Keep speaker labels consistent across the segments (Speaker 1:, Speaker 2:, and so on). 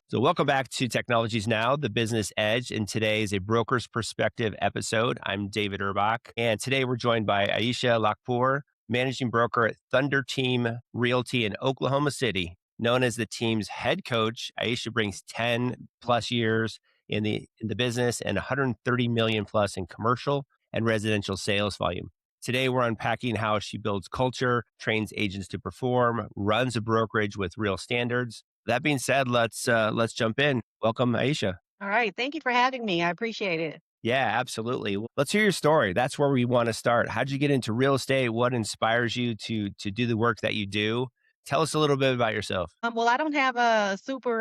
Speaker 1: So, welcome back to Technologies Now, the Business Edge. And today is a broker's perspective episode. I'm David Urbach. And today we're joined by Ieasha Lakpour, managing broker at Thunder Team Realty in Oklahoma City. Known as the team's head coach, Ieasha brings 10 plus years in the business and 130 million plus in commercial and residential sales volume. Today, we're unpacking how she builds culture, trains agents to perform, runs a brokerage with real standards. That being said, let's jump in. Welcome, Aisha.
Speaker 2: All right. Thank you for having me. I appreciate it.
Speaker 1: Yeah, absolutely. Let's hear your story. That's where we want to start. How'd you get into real estate? What inspires you to do the work that you do? Tell us a little bit about yourself.
Speaker 2: Well, I don't have a super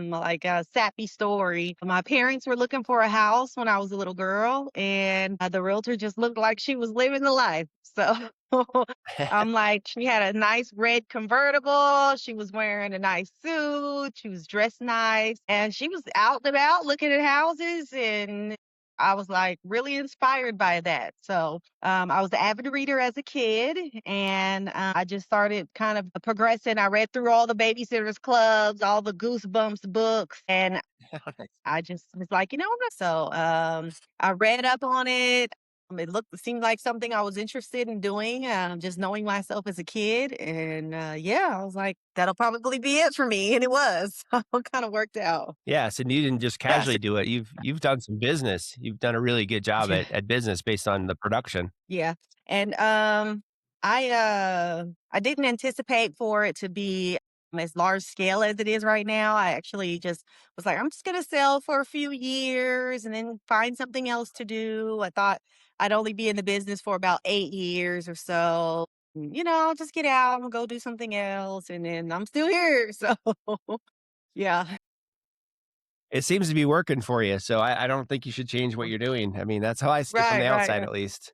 Speaker 2: like a sappy story. My parents were looking for a house when I was a little girl, and the realtor just looked like she was living the life. So I'm like, she had a nice red convertible. She was wearing a nice suit. She was dressed nice, and she was out and about looking at houses. And I was like really inspired by that. So I was an avid reader as a kid, and I just started kind of progressing. I read through all the babysitters clubs, all the Goosebumps books, and I just was like, what? So I read up on it. It seemed like something I was interested in doing, just knowing myself as a kid. And yeah, I was like, that'll probably be it for me. And it was. So it kind of worked out.
Speaker 1: Yes, and you didn't just
Speaker 2: Yes.
Speaker 1: casually do it. You've done some business. You've done a really good job at business based on the production.
Speaker 2: Yeah. And I didn't anticipate for it to be as large scale as it is right now. I actually just was like, I'm just gonna sell for a few years and then find something else to do. I thought I'd only be in the business for about 8 years or so. I'll just get out and go do something else. And then I'm still here. So yeah.
Speaker 1: It seems to be working for you, so I don't think you should change what you're doing. I mean, that's how I see it from
Speaker 2: Right,
Speaker 1: the
Speaker 2: right,
Speaker 1: outside,
Speaker 2: right.
Speaker 1: at least.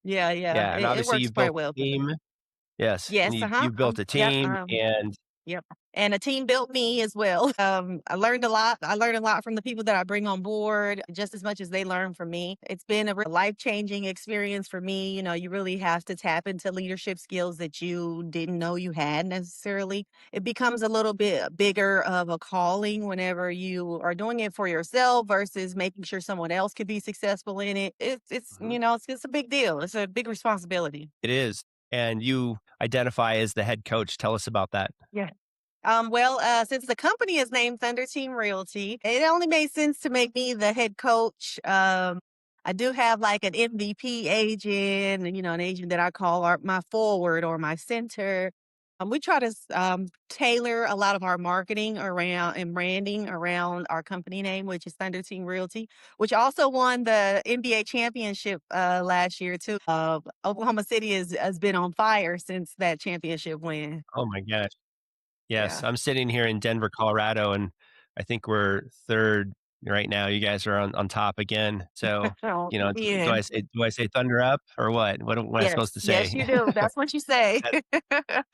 Speaker 2: Yeah, yeah.
Speaker 1: Yeah, and
Speaker 2: It
Speaker 1: obviously
Speaker 2: works
Speaker 1: you've built
Speaker 2: quite well
Speaker 1: a
Speaker 2: for me.
Speaker 1: team. Yes, and
Speaker 2: Yes,
Speaker 1: you've built a
Speaker 2: yep.
Speaker 1: team, and
Speaker 2: Yep. And a team built me as well. I learned a lot. I learned a lot from the people that I bring on board just as much as they learn from me. It's been a life-changing experience for me. You really have to tap into leadership skills that you didn't know you had necessarily. It becomes a little bit bigger of a calling whenever you are doing it for yourself versus making sure someone else could be successful in it.
Speaker 1: Mhm.
Speaker 2: It's a big deal. It's a big responsibility.
Speaker 1: It is, and you identify as the head coach. Tell us about that.
Speaker 2: Yeah. Well, since the company is named Thunder Team Realty, it only made sense to make me the head coach. I do have like an MVP agent, and an agent that I call my forward or my center. We try to tailor a lot of our marketing around and branding around our company name, which is Thunder Team Realty, which also won the NBA championship last year too. Oklahoma City has been on fire since that championship win.
Speaker 1: Oh my gosh. Yes,
Speaker 2: Yeah.
Speaker 1: I'm sitting here in Denver, Colorado, and I think we're 3rd right now. You guys are on top again. So,
Speaker 2: Oh,
Speaker 1: do
Speaker 2: yeah.
Speaker 1: I say "Thunder up" or what? What am I supposed
Speaker 2: Yes,
Speaker 1: to
Speaker 2: yes,
Speaker 1: say?
Speaker 2: you do. That's what you say.
Speaker 1: That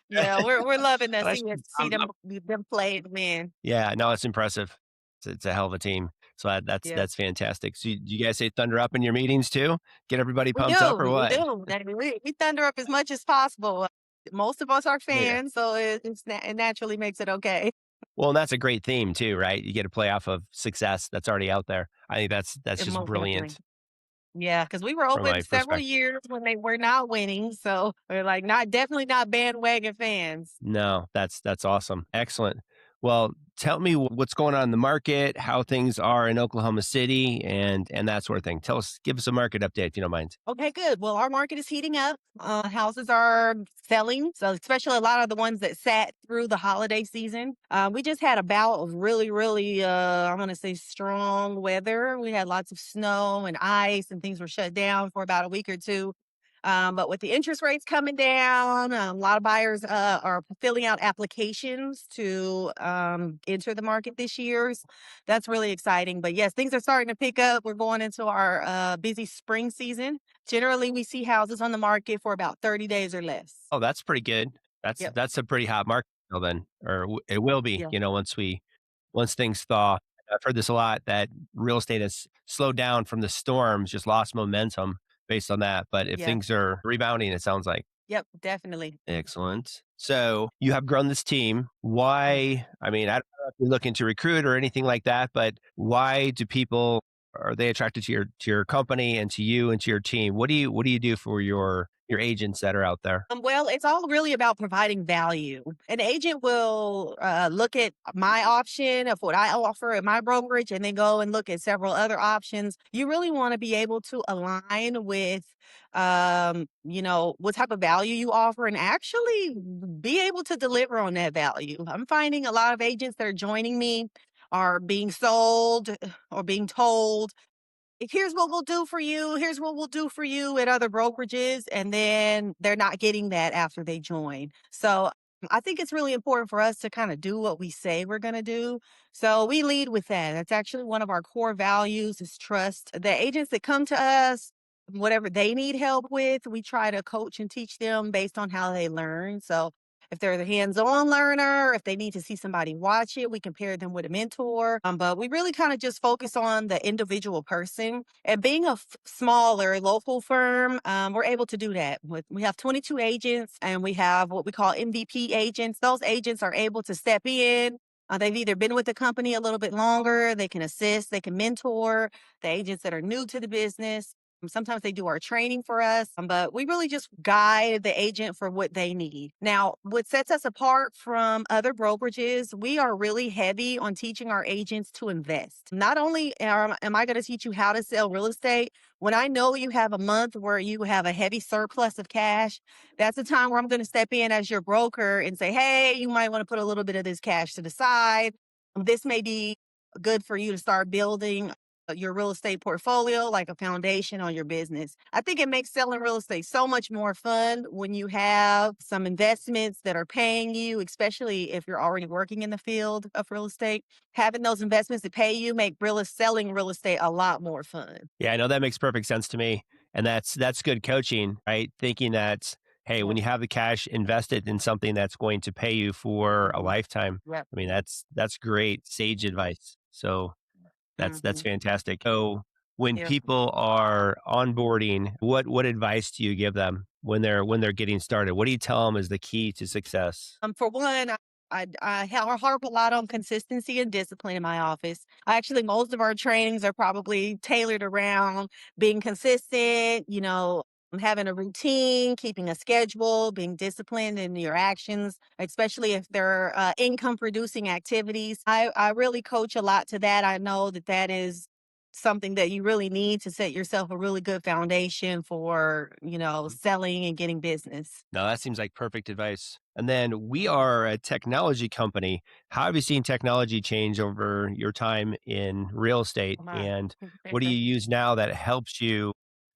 Speaker 2: Yeah, we're loving to
Speaker 1: and I
Speaker 2: see
Speaker 1: should
Speaker 2: see them play and win.
Speaker 1: yeah, no, it's impressive. It's a hell of a team. So,
Speaker 2: Yeah.
Speaker 1: that's fantastic. So, do you guys say "Thunder up" in your meetings too? Get everybody
Speaker 2: We
Speaker 1: pumped up or
Speaker 2: do, we
Speaker 1: what?
Speaker 2: do. We thunder up as much as possible. Most of us are
Speaker 1: Yeah.
Speaker 2: fans, so it naturally makes it okay.
Speaker 1: Well, and that's a great theme too, right? You get to play off of success that's already out there. I think that's just
Speaker 2: Most definitely.
Speaker 1: brilliant
Speaker 2: Yeah, because we were
Speaker 1: from
Speaker 2: open
Speaker 1: my
Speaker 2: several
Speaker 1: perspective.
Speaker 2: years when they were not winning, so we're like not definitely not bandwagon fans.
Speaker 1: No, that's awesome. Excellent. Well, tell me what's going on in the market, how things are in Oklahoma City, and that sort of thing. Give us a market update if you don't mind.
Speaker 2: Okay, good. Well, our market is heating up. Houses are selling, so especially a lot of the ones that sat through the holiday season. We just had a bout of really, really, I want to say strong weather. We had lots of snow and ice, and things were shut down for about a week or two. But with the interest rates coming down, a lot of buyers are filling out applications to enter the market this year. That's really exciting. But yes, things are starting to pick up. We're going into our busy spring season. Generally, we see houses on the market for about 30 days or less.
Speaker 1: Oh, that's pretty good.
Speaker 2: Yep.
Speaker 1: That's a pretty hot market still then, or it will be,
Speaker 2: Yeah.
Speaker 1: once things thaw. I've heard this a lot that real estate has slowed down from the storms, just lost momentum based on that. But if
Speaker 2: Yeah.
Speaker 1: things are rebounding, it sounds like.
Speaker 2: Yep. Definitely.
Speaker 1: Excellent. So you have grown this team.
Speaker 2: Yeah.
Speaker 1: Why? I mean, I don't if you're looking to recruit or anything like that, but why do people are they attracted to your company and to you and to your team? What do you do for your agents that are out there?
Speaker 2: Well, it's all really about providing value. An agent will look at my option of what I offer at my brokerage and then go and look at several other options. You really want to be able to align with, what type of value you offer and actually be able to deliver on that value. I'm finding a lot of agents that are joining me are being sold or being told here's what we'll do for you. Here's what we'll do for you at other brokerages. And then they're not getting that after they join. So I think it's really important for us to kind of do what we say we're going to do. So we lead with that. That's actually one of our core values is trust. The agents that come to us, whatever they need help with, we try to coach and teach them based on how they learn. So if they're the hands-on learner, if they need to see somebody watch it, we can pair them with a mentor. But we really kind of just focus on the individual person. And being a smaller local firm, we're able to do that. We have 22 agents, and we have what we call MVP agents. Those agents are able to step in. They've either been with the company a little bit longer, they can assist, they can mentor the agents that are new to the business. Sometimes they do our training for us, but we really just guide the agent for what they need. Now, what sets us apart from other brokerages, we are really heavy on teaching our agents to invest. Not only am I going to teach you how to sell real estate, when I know you have a month where you have a heavy surplus of cash, that's the time where I'm going to step in as your broker and say, hey, you might want to put a little bit of this cash to the side. This may be good for you to start building your real estate portfolio like a foundation on your business. I think it makes selling real estate so much more fun when you have some investments that are paying you, especially if you're already working in the field of real estate. Having those investments that pay you make selling real estate a lot more fun.
Speaker 1: Yeah, I know that makes perfect sense to me, and that's good coaching, right? Thinking that, hey,
Speaker 2: Yeah.
Speaker 1: when you have the cash, invest it in something that's going to pay you for a
Speaker 2: Mhm.
Speaker 1: lifetime.
Speaker 2: Yep.
Speaker 1: I mean, that's great sage advice. So that's
Speaker 2: Mhm.
Speaker 1: fantastic. So when
Speaker 2: Yep.
Speaker 1: people are onboarding, what advice do you give them when they're getting started? What do you tell them is the key to success?
Speaker 2: For one, harp a lot on consistency and discipline in my office. Actually, most of our trainings are probably tailored around being consistent, having a routine, keeping a schedule, being disciplined in your actions, especially if they're income producing activities. I really coach a lot to that. I know that that is something that you really need to set yourself a really good foundation for, selling and getting business.
Speaker 1: No, that seems like perfect advice. And then we
Speaker 2: Mhm.
Speaker 1: are a technology company. How have you seen technology change over your time in real estate?
Speaker 2: Oh my.
Speaker 1: And what do you use now that helps you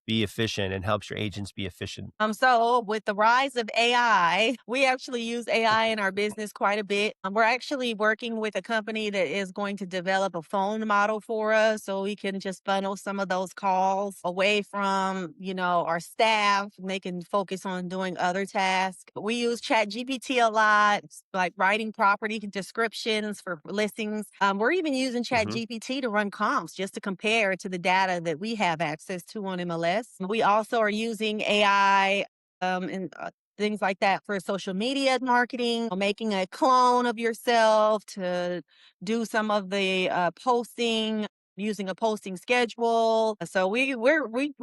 Speaker 1: be efficient and helps your agents be efficient?
Speaker 2: So with the rise of AI, we actually use AI in our business quite a bit. We're actually working with a company that is going to develop a phone model for us so we can just funnel some of those calls away from, our staff and they can focus on doing other tasks. We use Chat GPT a lot, like writing property descriptions for listings. We're even using Chat
Speaker 1: Hmm.
Speaker 2: GPT to run comps just to compare to the data that we have access to on MLS. We also are using AI and things like that for social media marketing, making a clone of yourself to do some of the posting using a posting schedule. So we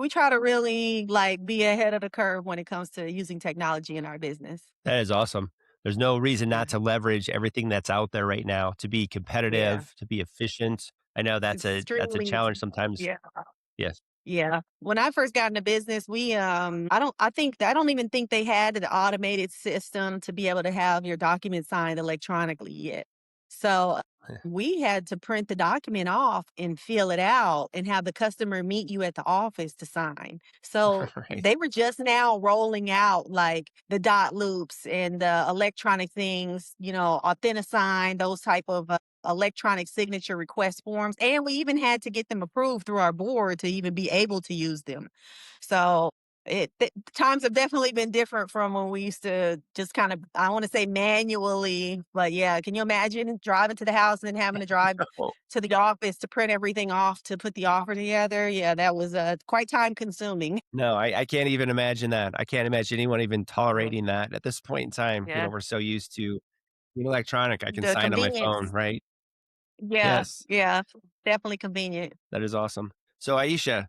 Speaker 2: try to really like be ahead of the curve when it comes to using technology in our business.
Speaker 1: That is awesome. There's no reason
Speaker 2: Yeah.
Speaker 1: not to leverage everything that's out there right now to be
Speaker 2: Yeah.
Speaker 1: competitive, to be efficient. I know
Speaker 2: It's
Speaker 1: that's a
Speaker 2: extremely
Speaker 1: challenge sometimes.
Speaker 2: yeah.
Speaker 1: Yes.
Speaker 2: Yeah. When I first got into business, I don't even think they had an automated system to be able to have your document signed electronically yet. So we had to print the document off and fill it out and have the customer meet you at the office to sign. So
Speaker 1: Right.
Speaker 2: they were just now rolling out like the dot loops and the electronic things, Authentisign, those type of electronic signature request forms, and we even had to get them approved through our board to even be able to use them. So times have definitely been different from when we used to just kind of I want to say manually, but yeah, can you imagine driving to the house and then having to drive
Speaker 1: Well,
Speaker 2: to the office to print everything off to put the offer together? Yeah, that was quite time consuming.
Speaker 1: no, I can't even imagine that. I can't imagine anyone even
Speaker 2: Yeah,
Speaker 1: tolerating that at this point in time.
Speaker 2: yeah.
Speaker 1: We're so used to being electronic. I can
Speaker 2: The
Speaker 1: sign on my phone,
Speaker 2: convenience.
Speaker 1: right?
Speaker 2: Yeah,
Speaker 1: Yes,
Speaker 2: yeah, definitely convenient.
Speaker 1: that is awesome. So Aisha,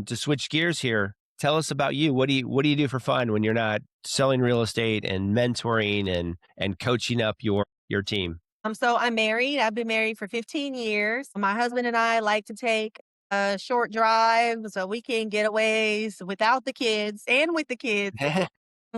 Speaker 1: to switch gears here, tell us about you. What do you do for fun when you're not selling real estate and mentoring and coaching up your team?
Speaker 2: So I'm married. I've been married for 15 years. My husband and I like to take short drives, weekend getaways without the kids and with the kids.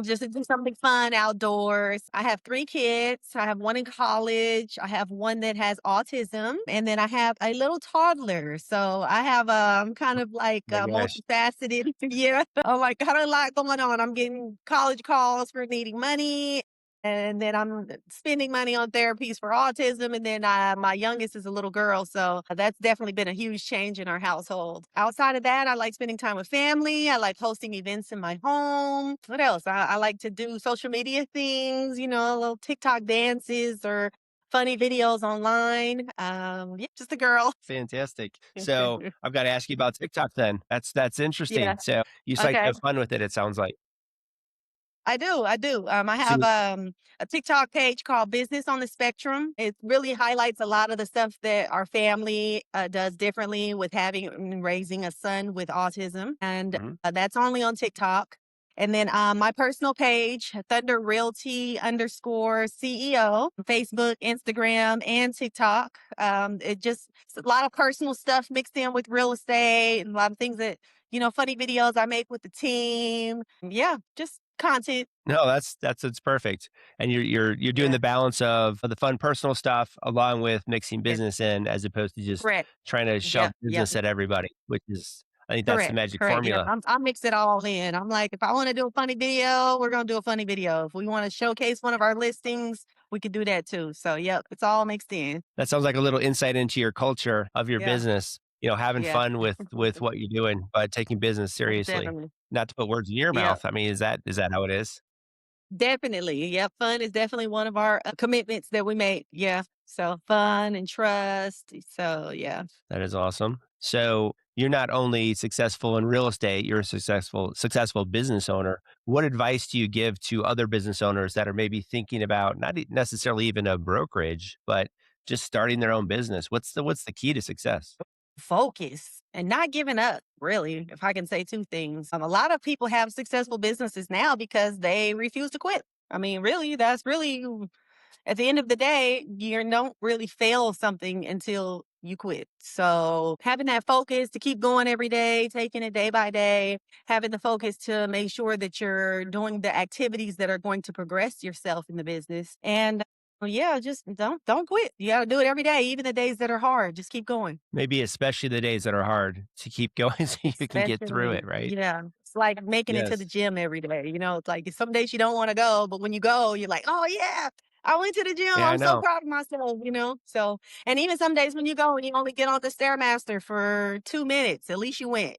Speaker 2: Just to do something fun outdoors. I have 3 kids. I have one in college. I have one that has autism, and then I have a little toddler. So I have, kind of like,
Speaker 1: My gosh,
Speaker 2: multifaceted. Yeah. I'm like, got a lot going on. I'm getting college calls for needing money, and then I'm spending money on therapies for autism, and then, my youngest is a little girl, so that's definitely been a huge change in our household. Outside of that, I like spending time with family. I like hosting events in my home. What else? I like to do social media things, little TikTok dances or funny videos online. Yeah, just a girl.
Speaker 1: fantastic. So I've got to ask you about TikTok then. That's
Speaker 2: Yeah.
Speaker 1: interesting. So you just like to
Speaker 2: Okay.
Speaker 1: have fun with it. It sounds like.
Speaker 2: I do, I do. I
Speaker 1: So
Speaker 2: have a TikTok page called Business on the Spectrum. It really highlights a lot of the stuff that our family does differently with having and raising a son with autism, and
Speaker 1: mhm.
Speaker 2: that's only on TikTok. And then my personal page, Thunder Realty underscore CEO, Facebook, Instagram, and TikTok. It just it's a lot of personal stuff mixed in with real estate and a lot of things that funny videos I make with the team. Yeah, just content.
Speaker 1: No, that's it's perfect. And you're doing
Speaker 2: Yeah.
Speaker 1: the balance of the fun personal stuff along with mixing
Speaker 2: Yes.
Speaker 1: business in as opposed to just
Speaker 2: Correct.
Speaker 1: trying to shove
Speaker 2: Yep. Yep.
Speaker 1: business at everybody, which is I think that's the
Speaker 2: Correct.
Speaker 1: magic
Speaker 2: Correct. Yeah.
Speaker 1: formula.
Speaker 2: I mix it all in. I'm like, if I want to do a funny video, we're gonna do a funny video. If we want to showcase one of our listings, we could do that too. So yep, it's all mixed in.
Speaker 1: That sounds like a little insight into your culture of your
Speaker 2: Yeah.
Speaker 1: business, having
Speaker 2: Yeah.
Speaker 1: fun with what you're doing, but taking business seriously.
Speaker 2: Definitely.
Speaker 1: Not to put words in your
Speaker 2: Yep.
Speaker 1: mouth. I mean, is that how it is?
Speaker 2: Definitely. Yeah. Fun is definitely one of our commitments that we make. Yeah. So fun and trust. So yeah.
Speaker 1: That is awesome. So you're not only successful in real estate, you're a successful business owner. What advice do you give to other business owners that are maybe thinking about not necessarily even a brokerage, but just starting their own business? What's the key to success?
Speaker 2: Focus and not giving up, really, if I can say 2 things. A lot of people have successful businesses now because they refuse to quit. I mean, really, that's really at the end of the day, you don't really fail something until you quit. So having that focus to keep going every day, taking it day by day, having the focus to make sure that you're doing the activities that are going to progress yourself in the business. And yeah, just don't quit. You got to do it every day, even the days that are hard. Just keep going.
Speaker 1: Maybe especially the days that are hard to keep going so you can get through it,
Speaker 2: Especially,
Speaker 1: right?
Speaker 2: yeah, it's like making it to the
Speaker 1: Yes.
Speaker 2: gym every day. It's like some days you don't want to go, but when you go, you're like, oh yeah, I went to the gym.
Speaker 1: Yeah, I
Speaker 2: I'm so
Speaker 1: know.
Speaker 2: proud of myself. So, and even some days when you go and you only get on the Stairmaster for 2 minutes, at least you went.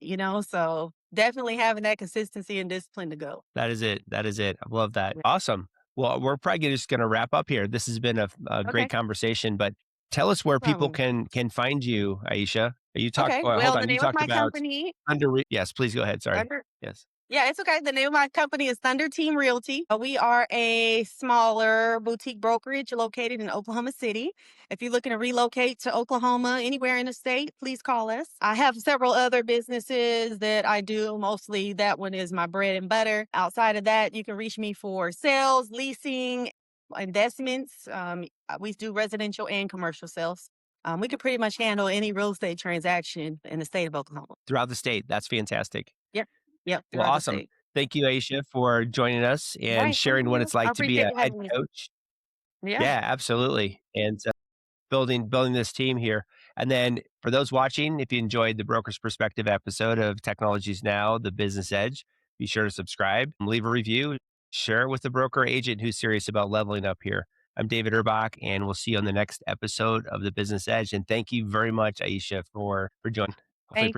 Speaker 2: So definitely having that consistency and discipline to go.
Speaker 1: That is it. That is it. I love that.
Speaker 2: Yeah.
Speaker 1: Awesome. Well, we're probably just going to wrap up here. This has been a great
Speaker 2: Okay,
Speaker 1: conversation, but tell us
Speaker 2: no
Speaker 1: where people
Speaker 2: problem.
Speaker 1: can find you, Aisha. You talk.
Speaker 2: Okay,
Speaker 1: Hold
Speaker 2: well, the
Speaker 1: on. You
Speaker 2: name of
Speaker 1: talked
Speaker 2: my
Speaker 1: about
Speaker 2: company,
Speaker 1: Yes, please go ahead. Sorry.
Speaker 2: under
Speaker 1: Yes.
Speaker 2: Yeah, it's okay. The name of my company is Thunder Team Realty. We are a smaller boutique brokerage located in Oklahoma City. If you're looking to relocate to Oklahoma, anywhere in the state, please call us. I have several other businesses that I do. Mostly that one is my bread and butter. Outside of that, you can reach me for sales, leasing, investments. We do residential and commercial sales. We can pretty much handle any real estate transaction in the state of Oklahoma.
Speaker 1: Throughout the state. That's fantastic.
Speaker 2: Yep. Yep.
Speaker 1: Well,
Speaker 2: Throughout the
Speaker 1: awesome.
Speaker 2: state.
Speaker 1: Thank you, Aisha, for joining us and
Speaker 2: Right, thank
Speaker 1: sharing what
Speaker 2: you.
Speaker 1: it's
Speaker 2: I
Speaker 1: like to be
Speaker 2: appreciate
Speaker 1: a
Speaker 2: you
Speaker 1: head
Speaker 2: having me.
Speaker 1: coach.
Speaker 2: Yeah,
Speaker 1: Yeah, absolutely. And building this team here. And then for those watching, if you enjoyed the Broker's Perspective episode of Technologies Now, The Business Edge, be sure to subscribe, leave a review, share it with the broker agent who's serious about leveling up here. I'm David Erbach, and we'll see you on the next episode of The Business Edge. And thank you very much, Aisha, for joining. Hopefully
Speaker 2: thank